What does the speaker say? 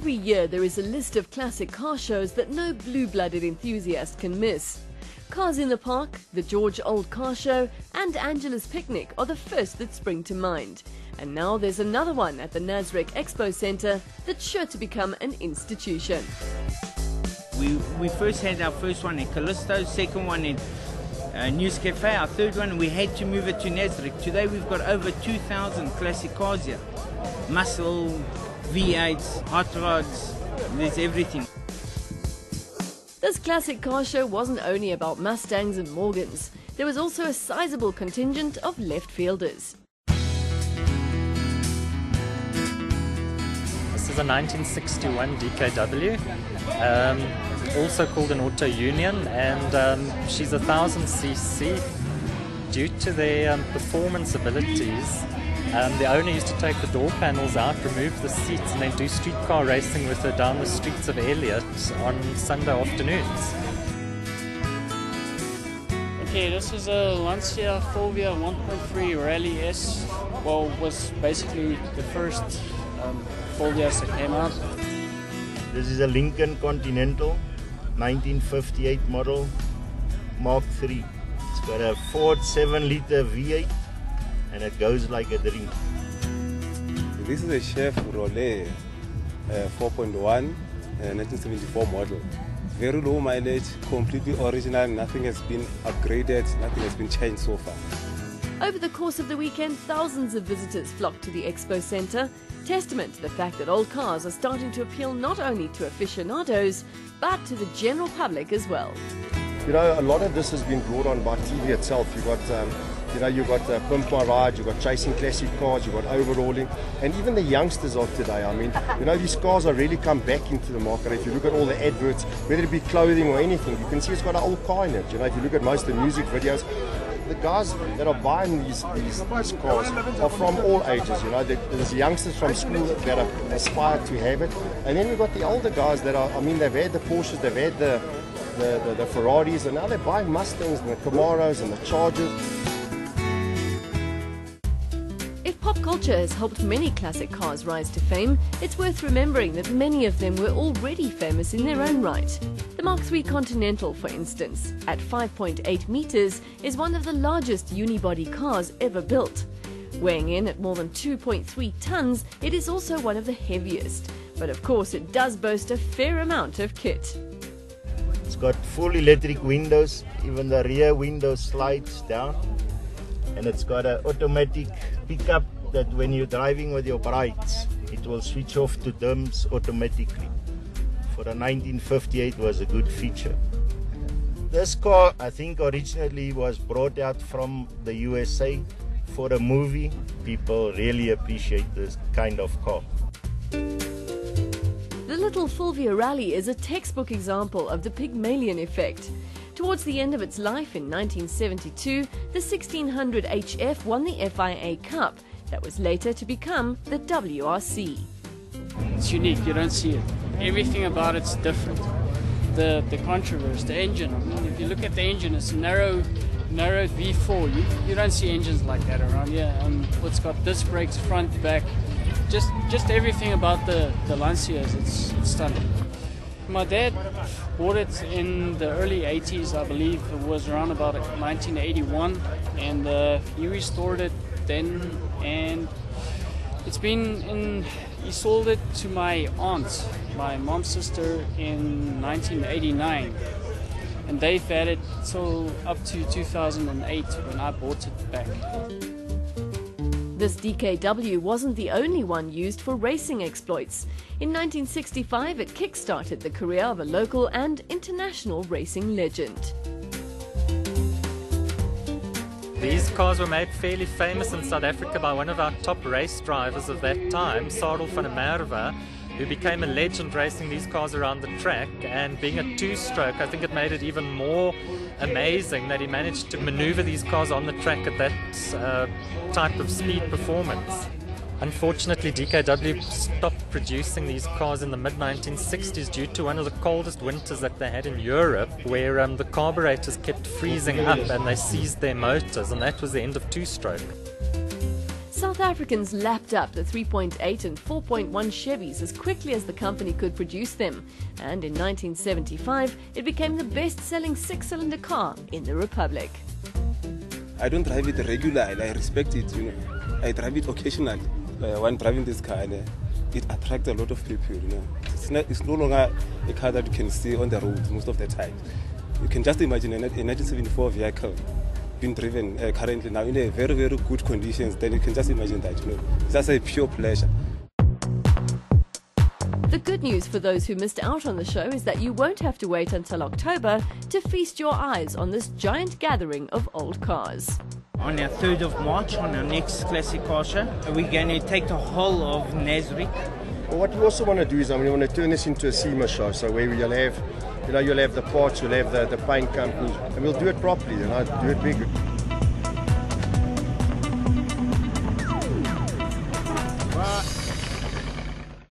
Every year there is a list of classic car shows that no blue-blooded enthusiast can miss. Cars in the Park, the George Old Car Show and Angela's Picnic are the first that spring to mind. And now there's another one at the Nasrec Expo Centre that's sure to become an institution. We first had our first one in Callisto, second one in News Cafe, our third one we had to move it to Nasrec. Today we've got over 2,000 classic cars here. Muscle, V8s, hot rods, there's everything. This classic car show wasn't only about Mustangs and Morgans. There was also a sizable contingent of left fielders. This is a 1961 DKW, also called an Auto Union, and she's 1000cc. Due to their performance abilities, the owner used to take the door panels out, remove the seats, and then do streetcar racing with her down the streets of Elliot on Sunday afternoons. Okay, this is a Lancia Fulvia 1.3 Rally S. Well, was basically the first Fulvias that came out. This is a Lincoln Continental 1958 model Mark III. It's got a Ford 7-liter V8 and it goes like a dream. This is a Chevrolet 4.1 1974 model. Very low mileage, completely original, nothing has been upgraded, nothing has been changed so far. Over the course of the weekend, thousands of visitors flocked to the Expo Centre, testament to the fact that old cars are starting to appeal not only to aficionados, but to the general public as well. You know, a lot of this has been brought on by TV itself. You've got Pimp My Ride, you've got chasing classic cars, you've got overhauling, and even the youngsters of today. I mean, you know, these cars are really come back into the market. If you look at all the adverts, whether it be clothing or anything, you can see it's got an old car in it. You know, if you look at most of the music videos, the guys that are buying these cars are from all ages. You know, there's youngsters from school that aspire to have it, and then we've got the older guys that are, I mean, they've had the Porsches, they've had the Ferraris, and now they're buying Mustangs and the Camaros and the Chargers. If pop culture has helped many classic cars rise to fame, it's worth remembering that many of them were already famous in their own right. The Mark III Continental, for instance, at 5.8 meters, is one of the largest unibody cars ever built. Weighing in at more than 2.3 tons, it is also one of the heaviest. But of course, it does boast a fair amount of kit. It's got full electric windows, even the rear window slides down. And it's got an automatic pickup that when you're driving with your brides, it will switch off to dims automatically. For a 1958 was a good feature. This car, I think, originally was brought out from the USA for a movie. People really appreciate this kind of car. The little Fulvia Rally is a textbook example of the Pygmalion effect. Towards the end of its life in 1972, the 1600 HF won the FIA Cup, that was later to become the WRC. It's unique, you don't see it. Everything about it's different. The controversy, the engine. I mean, if you look at the engine, it's a narrow V4. You don't see engines like that around here. It's got disc brakes, front, back. Just everything about the Lancias, it's stunning. My dad bought it in the early 80s, I believe. It was around about 1981, and he restored it then, and it's been in. He sold it to my aunt, my mom's sister, in 1989, and they've had it till up to 2008 when I bought it back. This DKW wasn't the only one used for racing exploits. In 1965, it kick-started the career of a local and international racing legend. These cars were made fairly famous in South Africa by one of our top race drivers of that time, Sarel van der Merwe, who became a legend racing these cars around the track. And being a two-stroke, I think it made it even more amazing that he managed to maneuver these cars on the track at that type of speed performance. Unfortunately, DKW stopped producing these cars in the mid-1960s due to one of the coldest winters that they had in Europe, where the carburetors kept freezing up and they seized their motors, and that was the end of two-stroke. South South Africans lapped up the 3.8 and 4.1 Chevys as quickly as the company could produce them, and in 1975 it became the best-selling six-cylinder car in the Republic. I don't drive it regularly. I respect it, you know. I drive it occasionally. When driving this car, it attracts a lot of people, you know. It's no longer a car that you can see on the road most of the time. You can just imagine a 1974 vehicle being driven currently now in a very, very good conditions. Then you can just imagine that, you know. It's just a pure pleasure. The good news for those who missed out on the show is that you won't have to wait until October to feast your eyes on this giant gathering of old cars. On our 3rd of March, on our next Classic Car Show, we're going to take the whole of Nasrec. Well, what we also want to do is, we want to turn this into a SEMA show, so where you'll have, you'll have the parts, you'll have the paint companies, and we'll do it properly, do it big.